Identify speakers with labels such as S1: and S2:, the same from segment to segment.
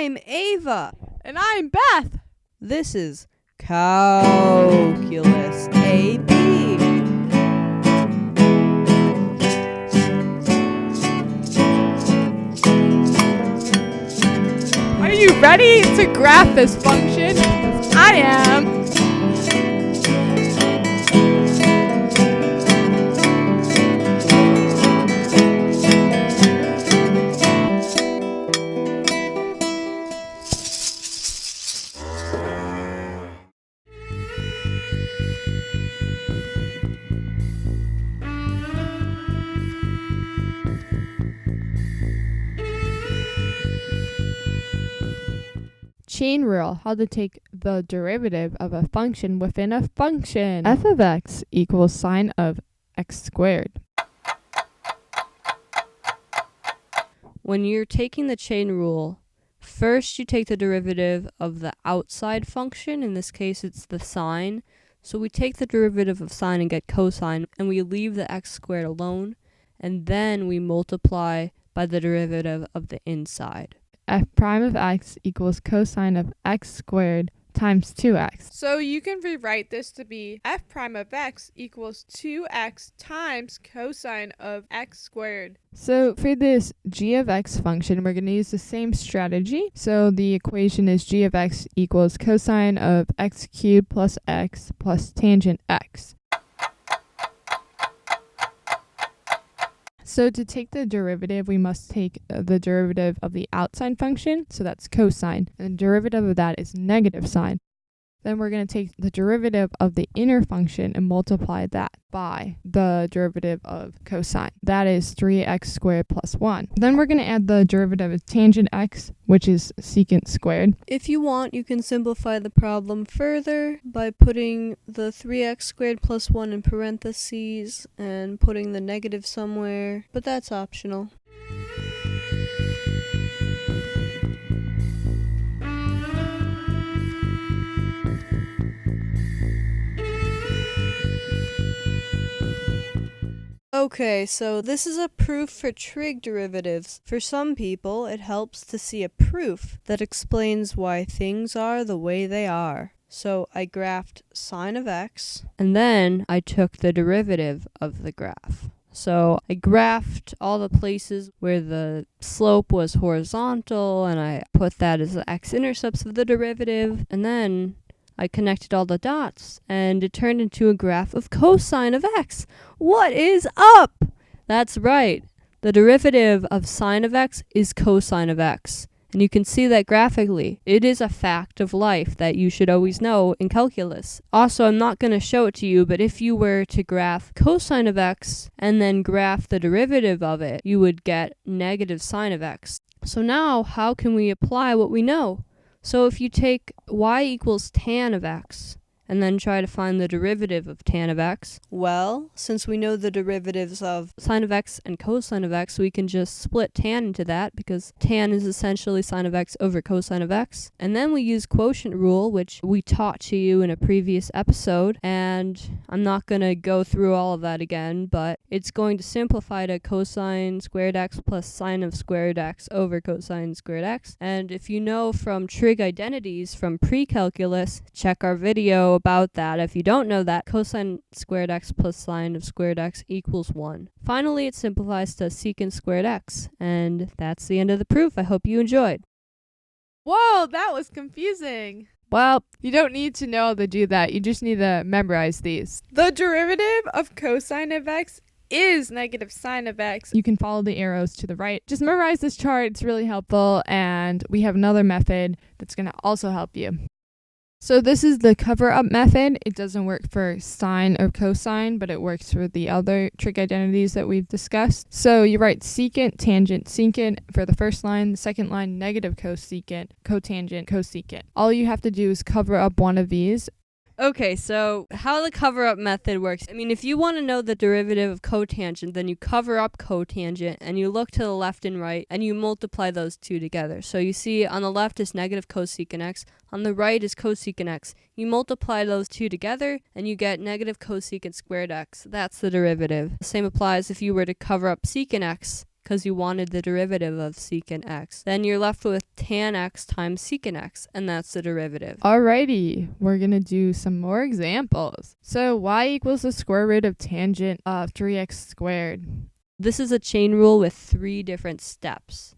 S1: I'm Ava.
S2: And I'm Beth.
S1: This is Calculus AB.
S2: Are you ready to graph this function? I am. Chain rule, how to take the derivative of a function within a function. F of x equals sine of x squared.
S1: When you're taking the chain rule, first you take the derivative of the outside function. In this case, it's the sine. So we take the derivative of sine and get cosine, and we leave the x squared alone, and then we multiply by the derivative of the inside.
S2: F prime of x equals cosine of x squared times 2x.
S3: So you can rewrite this to be f prime of x equals 2x times cosine of x squared.
S2: So for this g of x function, we're going to use the same strategy. So the equation is g of x equals cosine of x cubed plus x plus tangent x. So to take the derivative, we must take the derivative of the outside function, so that's cosine, and the derivative of that is negative sine. Then we're going to take the derivative of the inner function and multiply that by the derivative of cosine. That is 3x squared plus 1. Then we're going to add the derivative of tangent x, which is secant squared.
S1: If you want, you can simplify the problem further by putting the 3x squared plus 1 in parentheses and putting the negative somewhere, but that's optional. Okay, so this is a proof for trig derivatives. For some people, it helps to see a proof that explains why things are the way they are. So I graphed sine of x, and then I took the derivative of the graph. So I graphed all the places where the slope was horizontal, and I put that as the x-intercepts of the derivative, and then I connected all the dots, and it turned into a graph of cosine of x. What is up? That's right. The derivative of sine of x is cosine of x. And you can see that graphically. It is a fact of life that you should always know in calculus. Also, I'm not going to show it to you, but if you were to graph cosine of x and then graph the derivative of it, you would get negative sine of x. So now, how can we apply what we know? So if you take y equals tan of x, and then try to find the derivative of tan of x, well, since we know the derivatives of sine of x and cosine of x, we can just split tan into that, because tan is essentially sine of x over cosine of x. And then we use quotient rule, which we taught to you in a previous episode, and I'm not going to go through all of that again, but it's going to simplify to cosine squared x plus sine of squared x over cosine squared x. And if you know from trig identities from pre-calculus, check our video about that. If you don't know that, cosine squared x plus sine of squared x equals 1. Finally, it simplifies to secant squared x. And that's the end of the proof. I hope you enjoyed.
S3: Whoa, that was confusing.
S2: Well, you don't need to know how to do that. You just need to memorize these.
S3: The derivative of cosine of x is negative sine of x.
S2: You can follow the arrows to the right. Just memorize this chart. It's really helpful. And we have another method that's going to also help you. So this is the cover-up method. It doesn't work for sine or cosine, but it works for the other trig identities that we've discussed. So you write secant, tangent, secant for the first line. The second line, negative cosecant, cotangent, cosecant. All you have to do is cover up one of these.
S1: Okay, so how the cover-up method works. I mean, if you want to know the derivative of cotangent, then you cover up cotangent, and you look to the left and right, and you multiply those two together. So you see on the left is negative cosecant x, on the right is cosecant x. You multiply those two together, and you get negative cosecant squared x. That's the derivative. The same applies if you were to cover up secant x. because you wanted the derivative of secant x. Then you're left with tan x times secant x, and that's the derivative.
S2: Alrighty, we're going to do some more examples. So y equals the square root of tangent of 3x squared.
S1: This is a chain rule with 3 different steps.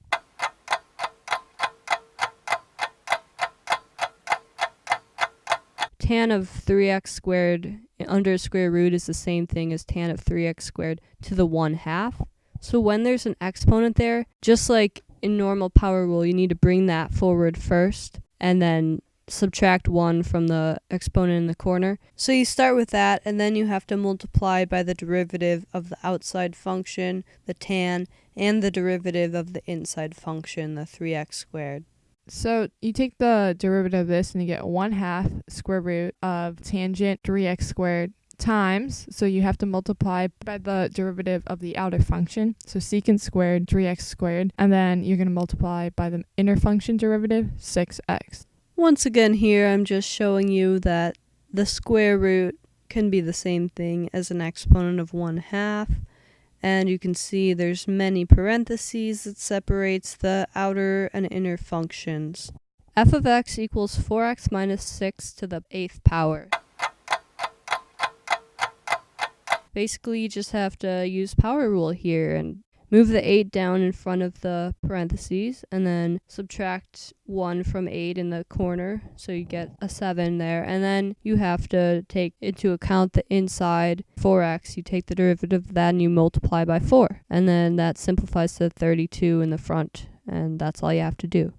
S1: Tan of 3x squared under square root is the same thing as tan of 3x squared to the 1/2. So when there's an exponent there, just like in normal power rule, you need to bring that forward first and then subtract 1 from the exponent in the corner. So you start with that, and then you have to multiply by the derivative of the outside function, the tan, and the derivative of the inside function, the 3x squared.
S2: So you take the derivative of this and you get 1/2 square root of tangent 3x squared times, so you have to multiply by the derivative of the outer function, so secant squared 3x squared, and then you're going to multiply by the inner function derivative, 6x.
S1: Once again here, I'm just showing you that the square root can be the same thing as an exponent of 1/2. And you can see there's many parentheses that separates the outer and inner functions. F of x equals 4x minus 6 to the 8th power. Basically, you just have to use power rule here and move the 8 down in front of the parentheses and then subtract 1 from 8 in the corner, so you get a 7 there. And then you have to take into account the inside 4x. You take the derivative of that and you multiply by 4. And then that simplifies to 32 in the front, and that's all you have to do.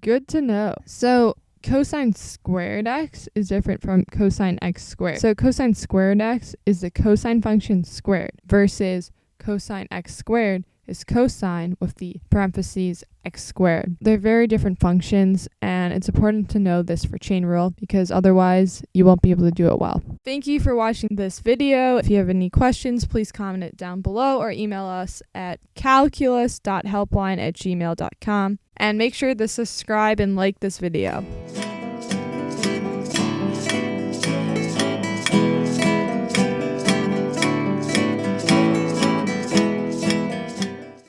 S2: Good to know. So cosine squared x is different from cosine x squared. So cosine squared x is the cosine function squared versus cosine x squared is cosine with the parentheses x squared. They're very different functions, and it's important to know this for chain rule because otherwise you won't be able to do it well. Thank you for watching this video. If you have any questions, please comment it down below or email us at calculus.helpline@gmail.com. And make sure to subscribe and like this video.